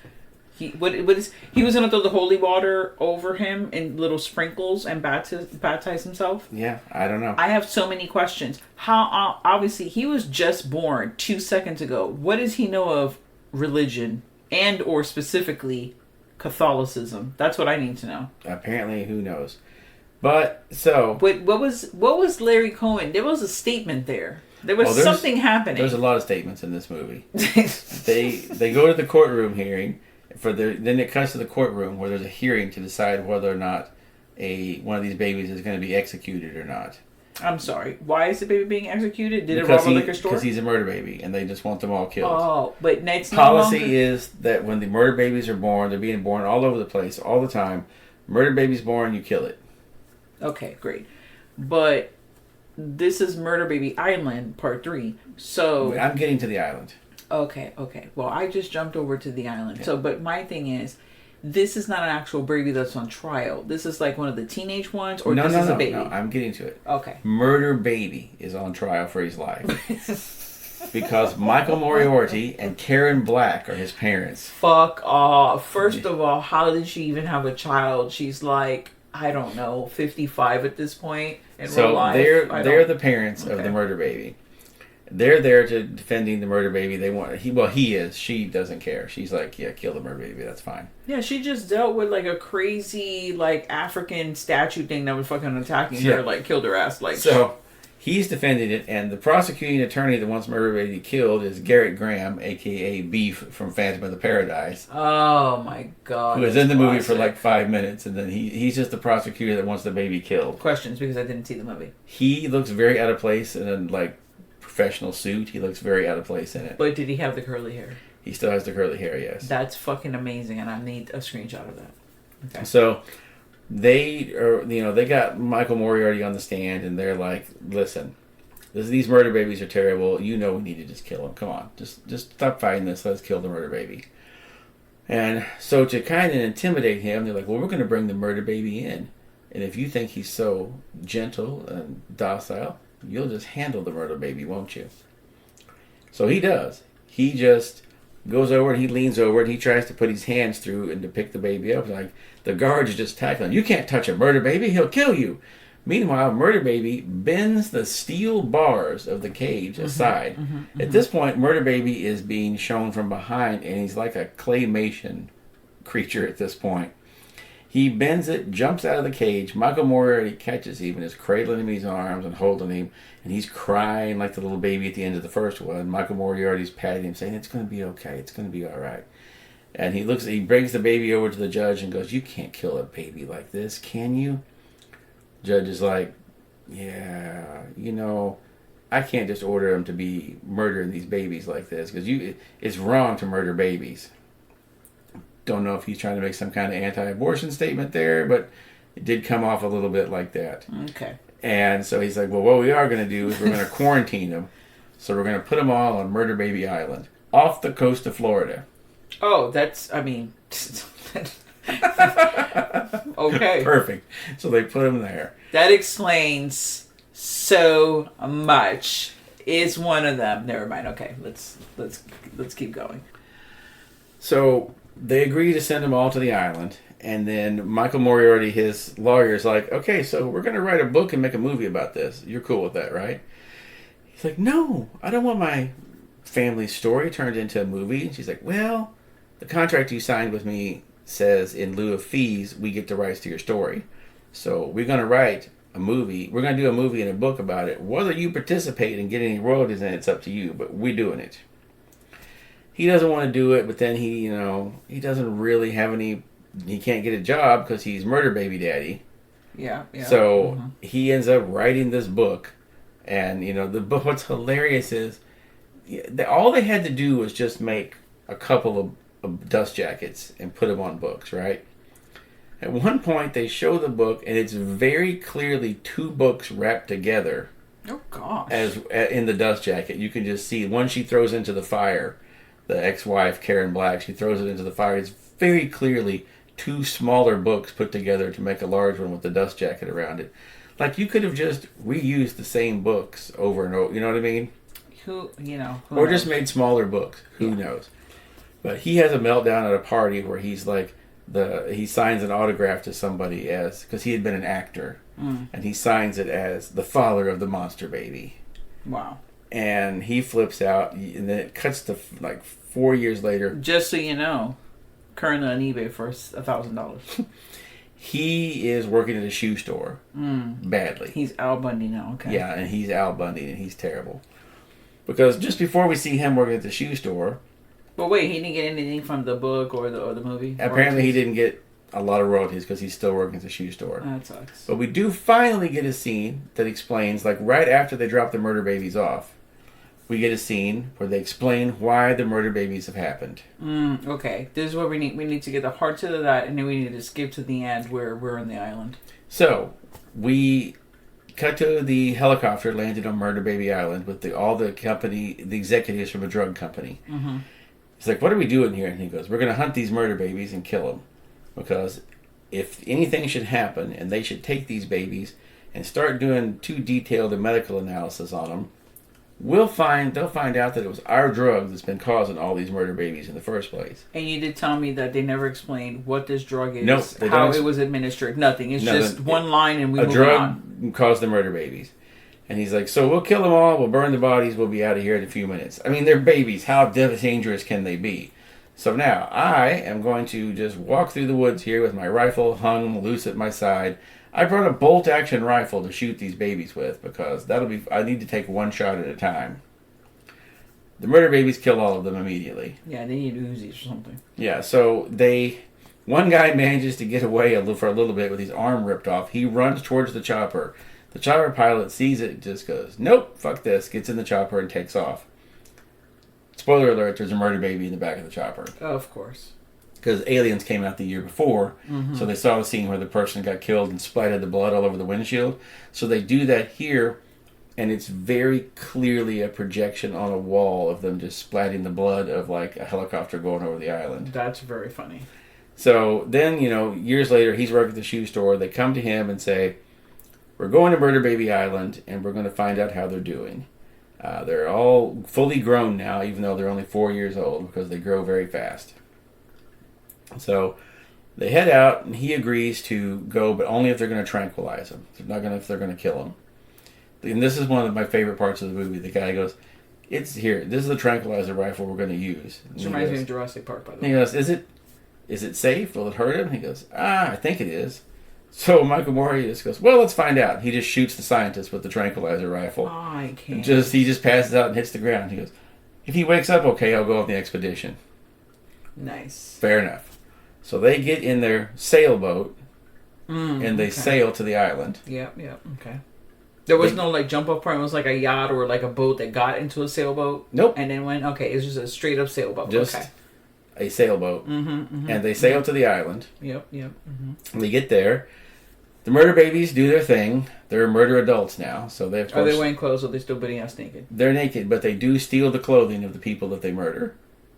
He was gonna throw the holy water over him in little sprinkles and baptize himself. Yeah, I don't know. I have so many questions. How obviously he was just born 2 seconds ago. What does he know of religion and or specifically Catholicism? That's what I need to know. Apparently, who knows? But so. But what was Larry Cohen? There was a statement there. There was something happening. There's a lot of statements in this movie. They go to the courtroom hearing then it comes to the courtroom where there's a hearing to decide whether or not one of these babies is going to be executed or not. I'm sorry. Why is the baby being executed? Did it rob a liquor store? Because he's a murder baby, and they just want them all killed. Oh, but it's policy is that when the murder babies are born, they're being born all over the place all the time. Murder baby's born, you kill it. Okay, great. But this is Murder Baby Island Part 3. So I'm getting to the island. Okay. Well, I just jumped over to the island. Yeah. So, but my thing is, this is not an actual baby that's on trial. This is like one of the teenage ones, or this is a baby? No, I'm getting to it. Okay. Murder Baby is on trial for his life. Because Michael Moriarty and Karen Black are his parents. Fuck off. First of all, how did she even have a child? She's like, I don't know, 55 at this point in real life. So they're the parents of the murder baby. They're there to defending the murder baby. He is. She doesn't care. She's like, yeah, kill the murder baby. That's fine. Yeah, she just dealt with like a crazy like African statue thing that was fucking attacking her, like killed her ass. Like so, he's defending it, and the prosecuting attorney that wants murder baby killed is Garrett Graham, aka Beef from Phantom of the Paradise. Oh my god! Who is in the movie for like 5 minutes, and then he's just the prosecutor that wants the baby killed. Questions because I didn't see the movie. He looks very out of place in a like professional suit. He looks very out of place in it. But did he have the curly hair? He still has the curly hair, yes. That's fucking amazing, and I need a screenshot of that. Okay. So they got Michael Moriarty on the stand, and they're like, "Listen, these murder babies are terrible. You know we need to just kill them. Come on, just stop fighting this. Let's kill the murder baby." And so to kind of intimidate him, they're like, "Well, we're going to bring the murder baby in, and if you think he's so gentle and docile, you'll just handle the murder baby, won't you?" So he does. He just goes over and he leans over and he tries to put his hands through and to pick the baby up. Like, the guards are just tackling, "You can't touch a murder baby, he'll kill you." Meanwhile, murder baby bends the steel bars of the cage aside. At this point, murder baby is being shown from behind, and he's like a claymation creature at this point. He bends it, jumps out of the cage. Michael Moriarty catches him and is cradling him in his arms and holding him. And he's crying like the little baby at the end of the first one. Michael Moriarty's patting him, saying, "It's going to be okay. It's going to be all right." And he brings the baby over to the judge and goes, "You can't kill a baby like this, can you?" Judge is like, "Yeah, I can't just order him to be murdering these babies like this because it's wrong to murder babies." Don't know if he's trying to make some kind of anti-abortion statement there, but it did come off a little bit like that. Okay. And so he's like, "Well, what we are going to do is we're going to quarantine them. So we're going to put them all on Murder Baby Island off the coast of Florida." Oh, okay. Perfect. So they put him there. That explains so much. Is one of them? Never mind. Okay, let's keep going. So they agree to send them all to the island, and then Michael Moriarty, his lawyer, is like, "Okay, so we're going to write a book and make a movie about this. You're cool with that, right?" He's like, "No, I don't want my family's story turned into a movie." And she's like, "Well, the contract you signed with me says in lieu of fees, we get the rights to your story. So we're going to write a movie. We're going to do a movie and a book about it. Whether you participate and get any royalties in it's up to you, but we're doing it." He doesn't want to do it, but then he doesn't really have any, he can't get a job because he's murder baby daddy. Yeah. So he ends up writing this book, and the book, what's hilarious is all they had to do was just make a couple of dust jackets and put them on books, right? At one point, they show the book, and it's very clearly two books wrapped together. Oh, gosh. As in the dust jacket, you can just see one she throws into the fire. The ex-wife, Karen Black, she throws it into the fire. It's very clearly two smaller books put together to make a large one with the dust jacket around it. Like, you could have just reused the same books over and over. You know what I mean? Who or knows? Just made smaller books. Who knows? But he has a meltdown at a party where he's like, he signs an autograph to somebody because he had been an actor, and he signs it as the father of the monster baby. Wow. And he flips out, and then it cuts to like 4 years later. Just so you know, currently on eBay for $1,000. He is working at a shoe store badly. He's Al Bundy now. Okay. Yeah, and he's Al Bundy, and he's terrible. Because just before we see him working at the shoe store. But wait, he didn't get anything from the book or the movie? Apparently he didn't get a lot of royalties because he's still working at the shoe store. That sucks. But we do finally get a scene that explains, like right after they drop the murder babies off, we get a scene where they explain why the murder babies have happened. Okay, this is what we need. We need to get the heart to that, and then we need to skip to the end where we're on the island. So, we cut to the helicopter landed on Murder Baby Island with all the executives from a drug company. Mm-hmm. It's like, what are we doing here? And he goes, we're going to hunt these murder babies and kill them. Because if anything should happen and they should take these babies and start doing too detailed a medical analysis on them, they'll find out that it was our drug that's been causing all these murder babies in the first place. And you did tell me that they never explained what this drug is, nope, how it was administered, nothing. It's just one line and we move on. A drug caused the murder babies. And he's like, so we'll kill them all, we'll burn the bodies, we'll be out of here in a few minutes. I mean, they're babies. How dangerous can they be? So now, I am going to just walk through the woods here with my rifle hung loose at my side. I brought a bolt-action rifle to shoot these babies with, because I need to take one shot at a time. The murder babies kill all of them immediately. Yeah, they need Uzis or something. Yeah, so one guy manages to get away for a little bit with his arm ripped off. He runs towards the chopper. The chopper pilot sees it and just goes, nope, fuck this, gets in the chopper and takes off. Spoiler alert, there's a murder baby in the back of the chopper. Oh, of course. Because Aliens came out the year before, so they saw the scene where the person got killed and splattered the blood all over the windshield. So they do that here, and it's very clearly a projection on a wall of them just splatting the blood of like a helicopter going over the island. That's very funny. So then, years later, he's working at the shoe store. They come to him and say, we're going to Murder Baby Island, and we're going to find out how they're doing. They're all fully grown now, even though they're only 4 years old, because they grow very fast. So they head out, and he agrees to go, but only if they're going to tranquilize them. If they're going to kill him. And this is one of my favorite parts of the movie. The guy goes, "It's here. This is the tranquilizer rifle we're going to use." This reminds me of Jurassic Park, by the way. He goes, "Is it safe? Will it hurt him?" He goes, "I think it is." So Michael Moore just goes, "Well, let's find out." He just shoots the scientist with the tranquilizer rifle. Oh, I can't. He just passes out and hits the ground. He goes, "If he wakes up, okay, I'll go on the expedition." Nice. Fair enough. So they get in their sailboat and they sail to the island. Yep, okay. There was no like jump off point. It was like a yacht or like a boat that got into a sailboat. Nope. And then went, okay, it's just a straight up sailboat. Just okay. a sailboat. And they sail to the island. Yep. They get there. The murder babies do their thing. They're murder adults now, so they of course. Are they wearing clothes or are they still beating us naked? They're naked, but they do steal the clothing of the people that they murder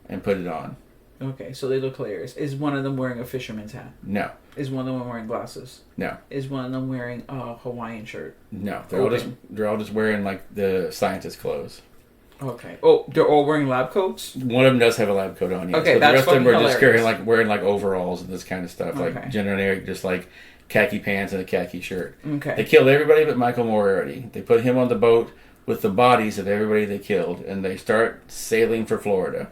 and put it on. Okay, so they look hilarious. Is one of them wearing a fisherman's hat? No. Is one of them wearing glasses? No. Is one of them wearing a Hawaiian shirt? No. They're all just wearing like the scientist clothes. Okay. Oh, they're all wearing lab coats? One of them does have a lab coat on, yes. Okay, but that's the rest of them are just hilarious. wearing like overalls and this kind of stuff. Okay. Like generic, just like khaki pants and a khaki shirt. Okay. They killed everybody but Michael Moriarty. They put him on the boat with the bodies of everybody they killed, and they start sailing for Florida.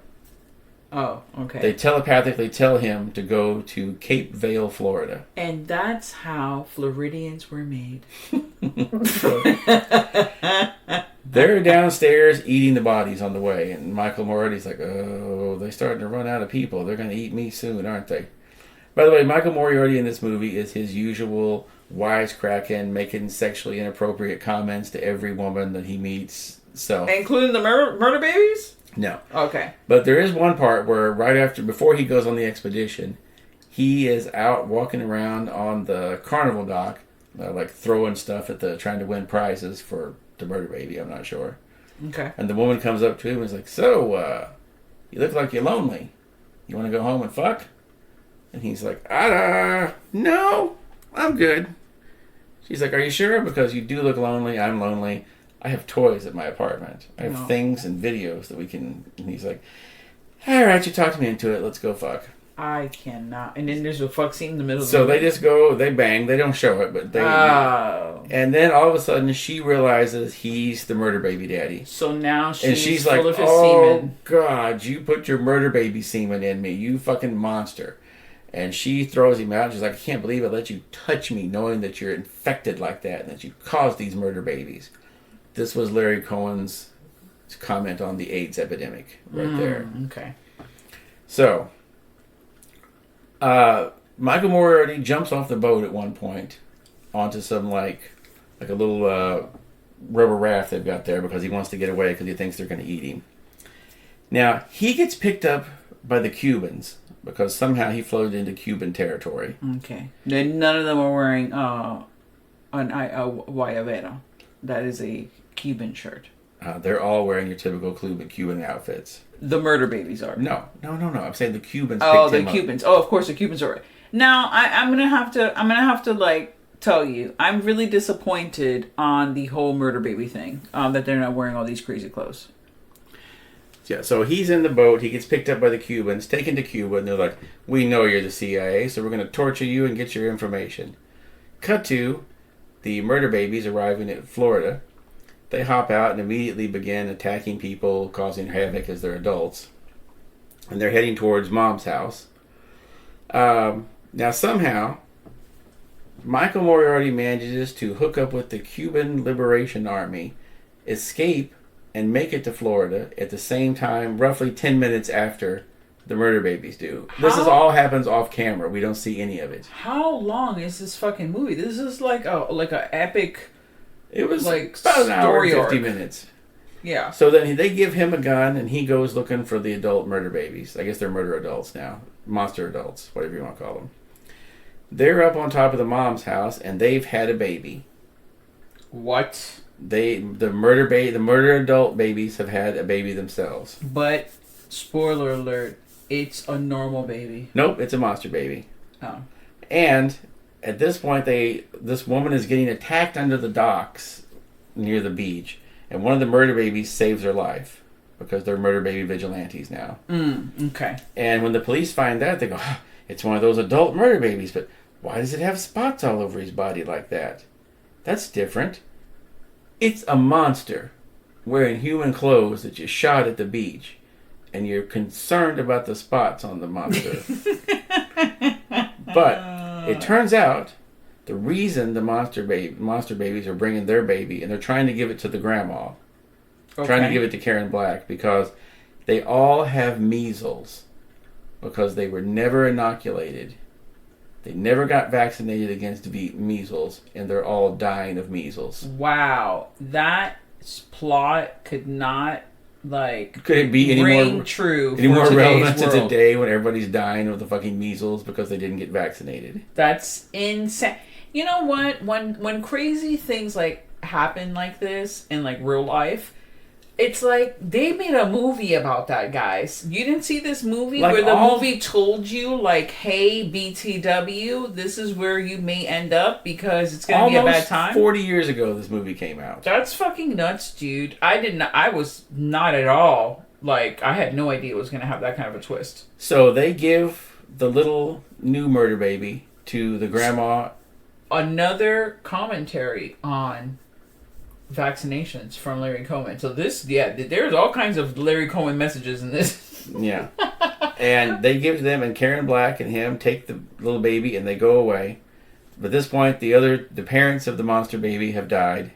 Oh, okay. They telepathically tell him to go to Cape Vale, Florida. And that's how Floridians were made. They're downstairs eating the bodies on the way, and Michael Moriarty's like, oh, they're starting to run out of people. They're going to eat me soon, aren't they? By the way, Michael Moriarty in this movie is his usual wisecracking, making sexually inappropriate comments to every woman that he meets. So, including the murder babies? No. Okay. But there is one part where before he goes on the expedition, he is out walking around on the carnival dock, like throwing stuff trying to win prizes for the murder baby, I'm not sure. Okay. And the woman comes up to him and is like, so, you look like you're lonely. You want to go home and fuck? And he's like, no, I'm good. She's like, are you sure? Because you do look lonely, I'm lonely. I have toys at my apartment. I have things and videos that we can... And he's like, all right, you talked me into it. Let's go fuck. I cannot. And then there's a fuck scene in the middle of the So movie. they just go, they bang. They don't show it, but they... Oh. And then all of a sudden she realizes he's the murder baby daddy. So now she's full like, of his oh, semen. God, you put your murder baby semen in me. You fucking monster. And she throws him out. She's like, I can't believe I let you touch me knowing that you're infected like that and that you caused these murder babies. This was Larry Cohen's comment on the AIDS epidemic right there. Okay. So, Michael Moriarty jumps off the boat at one point onto some like a little rubber raft they've got there because he wants to get away because he thinks they're going to eat him. Now, he gets picked up by the Cubans because somehow he floated into Cuban territory. Okay. Then none of them are wearing a guayabera. That is a Cuban shirt. They're all wearing your typical Cuban outfits. The murder babies are. No. I'm saying the Cubans. Oh, the Cubans. Oh, of course the Cubans are. Now I'm gonna have to like tell you, I'm really disappointed on the whole murder baby thing. That they're not wearing all these crazy clothes. Yeah, so he's in the boat. He gets picked up by the Cubans, taken to Cuba, and they're like, "We know you're the CIA, so we're going to torture you and get your information." Cut to the murder babies arriving at Florida. They hop out and immediately begin attacking people, causing havoc as they're adults. And they're heading towards Mom's house. Now, somehow, Michael Moriarty manages to hook up with the Cuban Liberation Army, escape, and make it to Florida at the same time, roughly 10 minutes after the murder babies do. This all happens off camera. We don't see any of it. How long is this fucking movie? This is like a epic. It was like about an hour and 50 arc. minutes. Yeah. So then they give him a gun, and he goes looking for the adult murder babies. I guess they're murder adults now. Monster adults, whatever you want to call them. They're up on top of the mom's house, and they've had a baby. What? The murder adult babies have had a baby themselves. But, spoiler alert, it's a normal baby. Nope, it's a monster baby. Oh. And at this point, this woman is getting attacked under the docks near the beach, and one of the murder babies saves her life because they're murder baby vigilantes now. Okay. And when the police find that, they go, "It's one of those adult murder babies, but why does it have spots all over his body like that? That's different. It's a monster wearing human clothes that you shot at the beach, and you're concerned about the spots on the monster." But it turns out the reason the monster babies are bringing their baby, and they're trying to give it to the grandma, trying to give it to Karen Black, because they all have measles, because they were never inoculated. They never got vaccinated against measles, and they're all dying of measles. Wow, that plot could not could it be any more true? Any more relevant to world. today when everybody's dying of the fucking measles because they didn't get vaccinated? That's insane. You know what? When crazy things like happen like this in like real life, it's like they made a movie about that, guys. You didn't see this movie where the movie told you, like, hey, BTW, this is where you may end up because it's going to be a bad time? 40 years ago this movie came out. That's fucking nuts, dude. I was not at all, like, I had no idea it was going to have that kind of a twist. So they give the little new murder baby to the grandma. Another commentary on vaccinations from Larry Cohen. So there's all kinds of Larry Cohen messages in this. Yeah. And they give to them, and Karen Black and him take the little baby and they go away. But at this point, the parents of the monster baby have died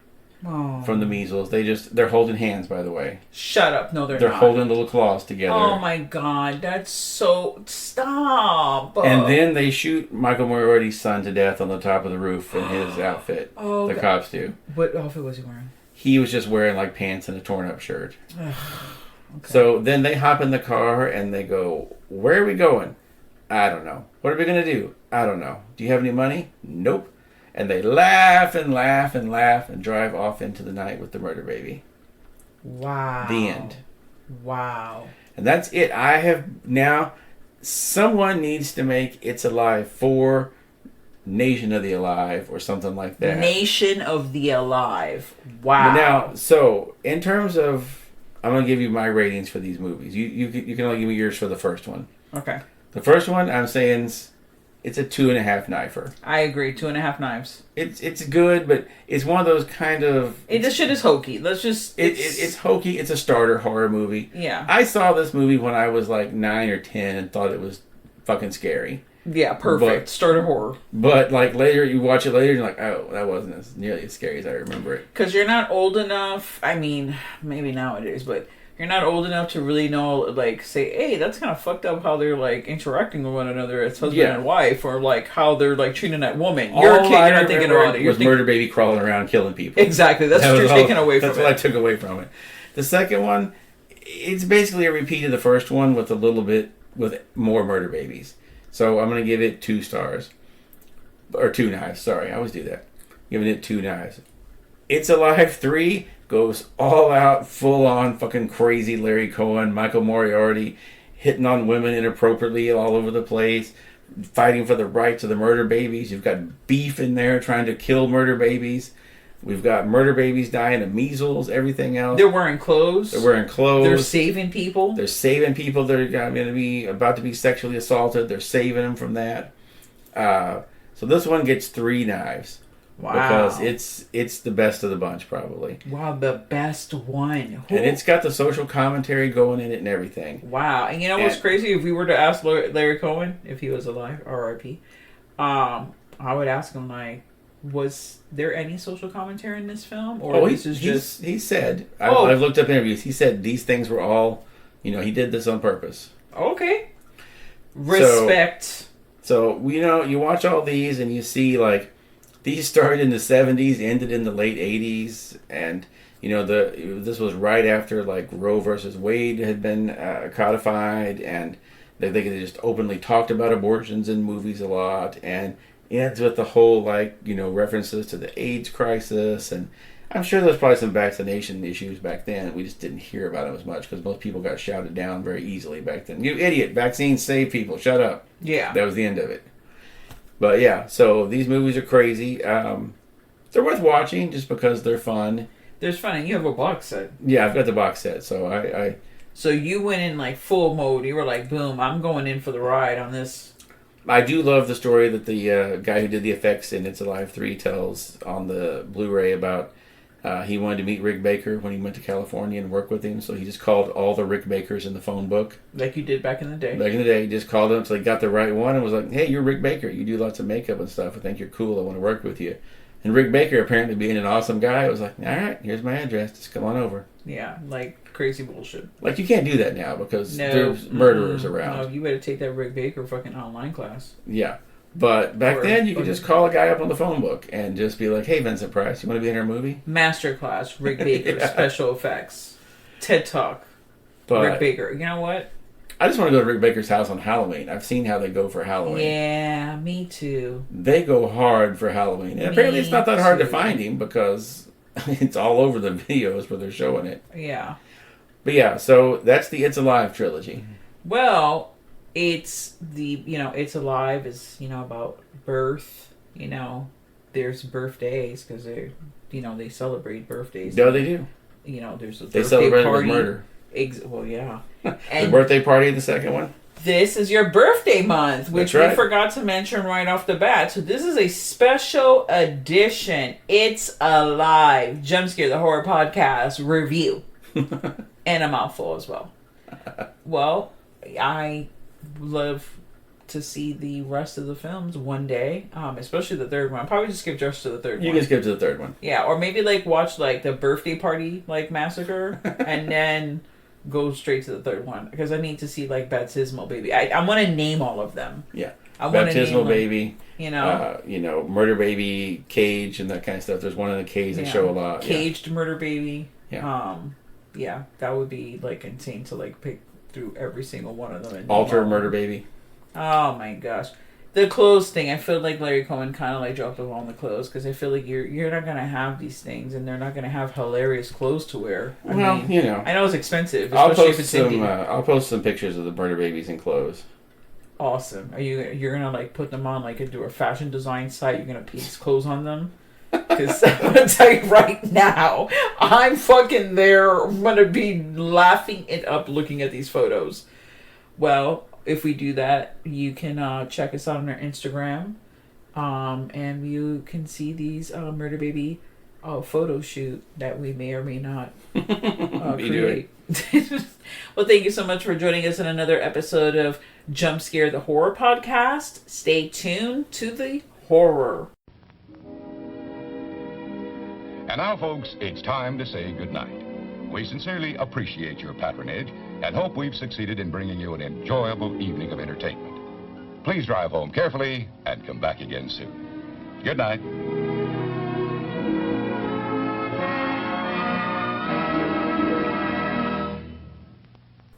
from the measles. They're holding hands, by the way. Shut up. No, they're not. They're holding little claws together. Oh my God. That's so... Stop. And then they shoot Michael Moriarty's son to death on the top of the roof in his outfit. Oh, the cops do. What outfit was he wearing? He was just wearing like pants and a torn up shirt. Okay. So then they hop in the car and they go, "Where are we going?" "I don't know." "What are we going to do?" "I don't know." "Do you have any money?" "Nope." And they laugh and laugh and laugh and drive off into the night with the murder baby. Wow. The end. Wow. And that's it. I have now... Someone needs to make It's Alive 4 Nation of the Alive or something like that. Nation of the Alive. Wow. But now, so, in terms of... I'm going to give you my ratings for these movies. You can only give me yours for the first one. Okay. The first one, I'm saying... It's a 2.5 knifer. I agree. 2.5 knives. It's good, but it's one of those kind of... This shit is hokey. Let's just... It's hokey. It's a starter horror movie. Yeah. I saw this movie when I was like 9 or 10 and thought it was fucking scary. Yeah, perfect. Starter horror. But like later, you watch it later and you're like, oh, that wasn't nearly as scary as I remember it. Because you're not old enough. I mean, maybe nowadays, but You're not old enough to really know, like, say, hey, that's kind of fucked up how they're, like, interacting with one another as husband and wife, or, like, how they're, like, treating that woman. You're a kid, you're not thinking about it. You're murder baby crawling around killing people. Exactly, that's what you're taking away from it. That's what I took away from it. The second one, it's basically a repeat of the first one with a little bit, with more murder babies. So I'm going to give it 2 stars. Or 2 knives, sorry, I always do that. Giving it 2 knives. It's Alive 3 goes all out, full on fucking crazy Larry Cohen, Michael Moriarty, hitting on women inappropriately all over the place, fighting for the rights of the murder babies. You've got beef in there trying to kill murder babies. We've got murder babies dying of measles, everything else. They're wearing clothes. They're saving people. They're saving people that are going to be about to be sexually assaulted. They're saving them from that. So this one gets 3 knives. Wow. Because it's the best of the bunch, probably. Wow, the best one. And it's got the social commentary going in it and everything. Wow. And you know what's crazy? If we were to ask Larry Cohen, if he was alive, R.I.P., I would ask him, like, was there any social commentary in this film? Or he said, I've looked up interviews, he said these things were all, he did this on purpose. Okay. Respect. So you watch all these and you see, like, these started in the 70s, ended in the late 80s, and this was right after, like, Roe versus Wade had been codified, and they just openly talked about abortions in movies a lot, and it ends with the whole, like, references to the AIDS crisis, and I'm sure there's probably some vaccination issues back then. We just didn't hear about them as much because most people got shouted down very easily back then. You idiot! Vaccines save people. Shut up. Yeah. That was the end of it. But yeah, so these movies are crazy. They're worth watching just because they're fun. There's fun, and you have a box set. Yeah, I've got the box set, so I So you went in, like, full mode. You were like, boom, I'm going in for the ride on this. I do love the story that the guy who did the effects in It's Alive 3 tells on the Blu-ray about he wanted to meet Rick Baker when he went to California and work with him, so he just called all the Rick Bakers in the phone book. Like you did back in the day. Back in the day, he just called them until he got the right one and was like, hey, you're Rick Baker. You do lots of makeup and stuff. I think you're cool. I want to work with you. And Rick Baker, apparently being an awesome guy, was like, all right, here's my address. Just come on over. Yeah, like crazy bullshit. Like, you can't do that now because there's murderers around. No, you better take that Rick Baker fucking online class. Yeah. But back then, you could just call a guy up on the phone book and just be like, hey, Vincent Price, you want to be in our movie? Masterclass, Rick Baker, special effects, TED Talk, Rick Baker. You know what? I just want to go to Rick Baker's house on Halloween. I've seen how they go for Halloween. Yeah, me too. They go hard for Halloween. And apparently it's not that hard to find him because it's all over the videos where they're showing it. Yeah. But yeah, so that's the It's Alive trilogy. Well, it's It's Alive is, about birth, there's birthdays because they celebrate birthdays. No, they do. There's a they birthday celebrate party. With murder. Well, yeah. The birthday party, the second one. This is your birthday month, which we forgot to mention right off the bat. So this is a special edition. It's Alive Jump Scare the Horror Podcast review. And a mouthful as well. Well, I love to see the rest of the films one day, especially the third one. I'll probably just skip just to the third one. You can skip to the third one. Yeah, or maybe watch the birthday party massacre and then go straight to the third one because I need to see Baptismal Baby. I want to name all of them. Yeah, I Baptismal Baby. Murder Baby, Cage, and that kind of stuff. There's one in the cage they show a lot. Caged Murder Baby. Yeah. Yeah, that would be insane to pick through every single one of them. And Alter Murder Baby. Oh my gosh, the clothes thing. I feel like Larry Cohen kind of dropped the ball on the clothes because I feel like you're not gonna have these things and they're not gonna have hilarious clothes to wear. I know it's expensive. I'll post some pictures of the Murder Babies in clothes. Awesome. You're gonna put them on into a fashion design site? You're gonna piece clothes on them? Because I'm going to tell you right now, I'm fucking there. I'm going to be laughing it up looking at these photos. Well, if we do that, you can check us out on our Instagram. And you can see these Murder Baby photo shoot that we may or may not create. Well, thank you so much for joining us in another episode of Jump Scare the Horror Podcast. Stay tuned to the horror. And now, folks, it's time to say goodnight. We sincerely appreciate your patronage and hope we've succeeded in bringing you an enjoyable evening of entertainment. Please drive home carefully and come back again soon. Good night.